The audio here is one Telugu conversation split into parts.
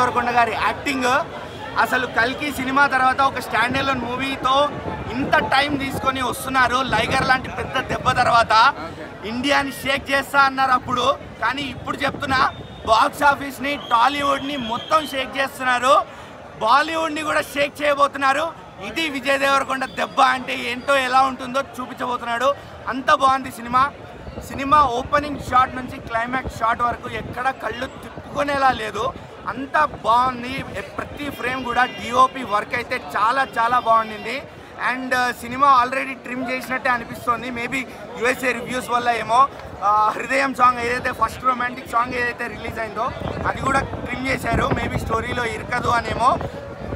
దేవరకొండ గారి యాక్టింగ్ అసలు కల్కి సినిమా తర్వాత ఒక స్టాండ్ అలోన్ మూవీతో ఇంత టైం తీసుకొని వస్తున్నారు. లైగర్ లాంటి పెద్ద దెబ్బ తర్వాత ఇండియాని షేక్ చేస్తా అన్నారు అప్పుడు, కానీ ఇప్పుడు చెప్తున్నా బాక్స్ ఆఫీస్ని టాలీవుడ్ని మొత్తం షేక్ చేస్తున్నారు, బాలీవుడ్ని కూడా షేక్ చేయబోతున్నారు. ఇది విజయ్ దేవరకొండ దెబ్బ అంటే ఏంటో ఎలా ఉంటుందో చూపించబోతున్నాడు. అంత బాగుంది సినిమా ఓపెనింగ్ షాట్ నుంచి క్లైమాక్స్ షాట్ వరకు ఎక్కడ కళ్ళు తిప్పుకునేలా లేదు, అంత బాగుంది. ప్రతి ఫ్రేమ్ కూడా డిఓపి వర్క్ అయితే చాలా చాలా బాగుండింది. అండ్ సినిమా ఆల్రెడీ ట్రిమ్ చేసినట్టే అనిపిస్తుంది. మేబీ యూఎస్ఏ రివ్యూస్ వల్ల ఏమో హృదయం సాంగ్ ఏదైతే ఫస్ట్ రొమాంటిక్ సాంగ్ ఏదైతే రిలీజ్ అయిందో అది కూడా ట్రిమ్ చేశారు. మేబీ స్టోరీలో ఇరకదు అనేమో.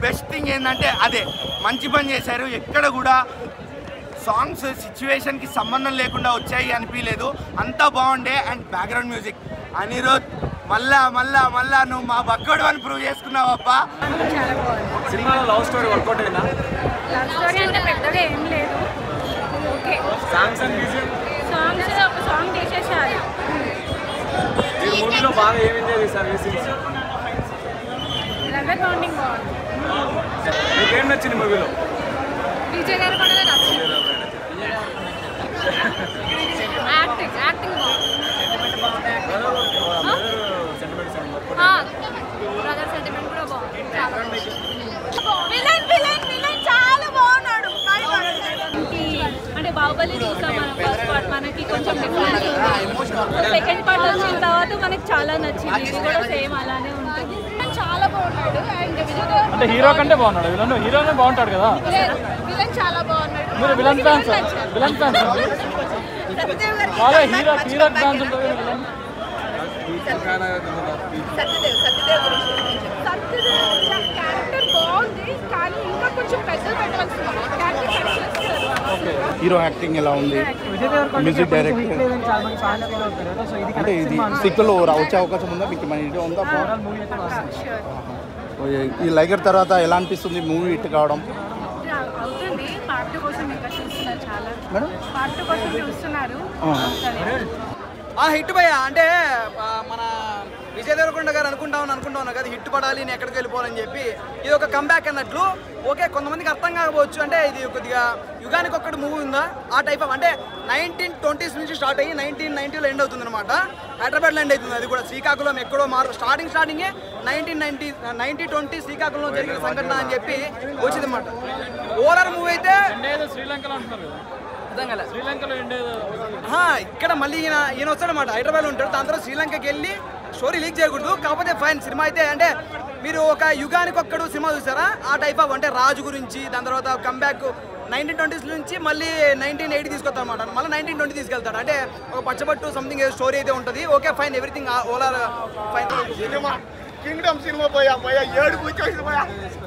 బెస్ట్ థింగ్ ఏంటంటే అదే మంచి పని చేశారు. ఎక్కడ కూడా సాంగ్స్ సిచ్యువేషన్కి సంబంధం లేకుండా వచ్చాయి అనిపించలేదు, అంతా బాగుండే. అండ్ బ్యాక్గ్రౌండ్ మ్యూజిక్ అనిరుద్ మళ్ళా నువ్వు మా బక్కడు అని ప్రూవ్ చేసుకున్నావు అబ్బా. సినిమాలో లవ్ స్టోరీ వర్కౌట్ అయిందా? లవ్ స్టోరీ అంటే పెద్దగా ఏం లేదు. ఓకే, సాంగ్స్ అండ్ మ్యూజిక్ ఒక సాంగ్ తీసేసారు. మీరు మూవీలో బాగా ఏం ఎంజాయ్ చేశారు? ఈ సీన్స్ లవ్ బాండింగ్ బాగుంది. మీకేం నచ్చింది మూవీలో? విజయ్ గారు కూడా నచ్చింది. యాక్టింగ్ బాగుంది. బ్రదర్ సెంటిమెంట్ కూడా బాగుంది. విలన్ చాలా బాగున్నాడు. అంటే బాహుబలి చూసాం మనం ఫస్ట్ పార్ట్, మనకి కొంచెం డిఫరెన్స్ ఉంది. సెకండ్ పార్ట్ వచ్చిన తర్వాత మనకి చాలా నచ్చింది. ఇది కూడా సేమ్ అలానే ఉంటుంది. చాలా బాగున్నాడు. అండ్ అంటే హీరో కంటే బాగున్నాడు. హీరోనే బాగుంటాడు కదా. విలన్ చాలా బాగున్నాడు. మీరు విలన్ ఫ్యాన్స్ వాళ్ళే హీరో ఫ్యాన్స్ ఉంటుంది. సత్యదేవ్ క్యారెక్టర్ బాగుంది, కానీ ఇంకా కొంచెం పెద్ద పెట్టాల్సింది. హీరో యాక్టింగ్ ఎలా ఉంది? మ్యూజిక్ డైరెక్టర్ అంటే ఇది సీక్వెల్ వచ్చే అవకాశం ఉందా మీకు? మన ఇంట్లో ఉందా? ఈ లైగర్ తర్వాత ఎలా అనిపిస్తుంది మూవీ హిట్ కావడం? అవుతుంది. పార్ట్ 2 కోసం ఇంకా చూస్తున్నారు, చాలా పార్ట్ 2 కోసం చూస్తున్నారు. హిట్ భయ్యా అంటే మన విజయ్ దేవరకొండ గారు అనుకుంటా కదా హిట్ పడాలి, నేను ఎక్కడికి వెళ్ళిపోవాలని చెప్పి. ఇది ఒక కంబ్యాక్ అన్నట్లు. ఓకే, కొంతమందికి అర్థం కాకపోవచ్చు, అంటే ఇది కొద్దిగా యుగానికి ఒక్కటి మూవీ ఉందా ఆ టైప్ ఆఫ్. అంటే 1920s నుంచి స్టార్ట్ అయ్యి 1990లో ఎండ్ అవుతుంది అనమాట. హైదరాబాద్లో ఎండ్ అవుతుంది. అది కూడా శ్రీకాకుళం ఎక్కడో స్టార్టింగే 1920 శ్రీకాకుళంలో జరిగిన సంఘటన అని చెప్పి వచ్చింది అనమాట. ఓవరాల్ మూవీ అయితే శ్రీలంకలో అంటున్నారు కదా. ఇక్కడ మళ్ళీ ఈయన వస్తాడనమాట. హైదరాబాద్లో ఉంటాడు. దాని తర్వాత శ్రీలంకకి వెళ్ళి స్టోరీ లీక్ చేయకూడదు. కాకపోతే ఫైన్ సినిమా అయితే. అంటే మీరు ఒక యుగానికి ఒక్కడు సినిమా చూసారా ఆ టైప్ ఆఫ్. అంటే రాజు గురించి, దాని తర్వాత కంబ్యాక్ 1920s నుంచి మళ్ళీ 1980 తీసుకొస్తాడు అనమాట. మళ్ళీ 1920 తీసుకెళ్తాడు. అంటే ఒక పచ్చబట్టు సంథింగ్ స్టోరీ అయితే ఉంటుంది. Okay fine, everything overall fine. Cinema Kingdom cinema పోయా ఏడుపు వచ్చేసి పోయా.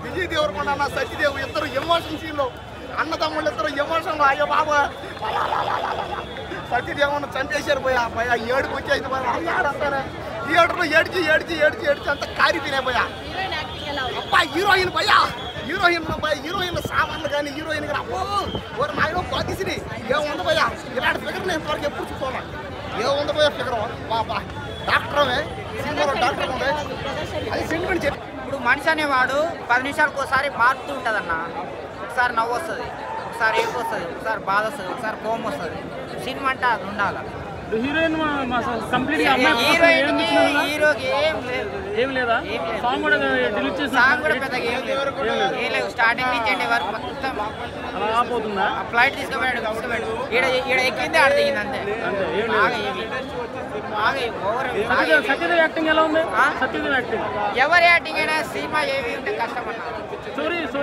విజయ్ దేవరకొండ అన్న సత్యదేవ్ ఇద్దరు ఎమోషన్ సీన్లో, అన్నదమ్ముళ్ళు ఇద్దరు ఎమోషన్లో. అయ్యో బాబా, సత్యదేవను చంపేశారు పోయా ఏడుపు వచ్చేసి పోయా. థియేటర్లో ఏడ్చి అంత కారిపోయినాయి. అబ్బా హీరోయిన్ హీరోయిన్ సామాన్లు కానీ హీరోయిన్ కానీ అబ్బో ఓరు నాయన బాధిసిరి ఏముంది భయ్యా. ఇలాంటి ఫిగర్ నేను ఇంతవరకు ఎప్పుడు చూసుకోవాలి. ఏముంది భయ్యా ఫిగర్ బాబా. డాక్టరే సినిమాలో డాక్టర్ ఉండే అది సెంటిమెంట్ చెప్పి. ఇప్పుడు మనిషి అనేవాడు 10 నిమిషాలకు ఒకసారి మారుతూ ఉంటుందన్న. ఒకసారి నవ్వు వస్తుంది, ఒకసారి ఏపు వస్తుంది, ఒకసారి బాధ వస్తుంది, ఒకసారి కోపం వస్తుంది. సినిమా అంటే అది ఉండాలి. హీరోయిన్ హీరోకి ఏం లేదా? సాంగ్ కూడా డిలీట్ చేసి సాంగ్ కూడా పెద్దగా ఏం లేదు. స్టార్టింగ్ నుంచి ఎండే వరకు మొత్తం అలా పోతుందా? ఫ్లైట్ తీసుకుపోయాడు. ఈడ ఎక్కింది ఆడ దిగింది అంతే. సత్యదేవ్ యాక్టింగ్ ఎలా ఉంది? సత్యదేవ్ యాక్టింగ్ ఎవరి యాక్టింగ్ అయినా సినిమా ఏవి ఉంటే కష్టం అన్న.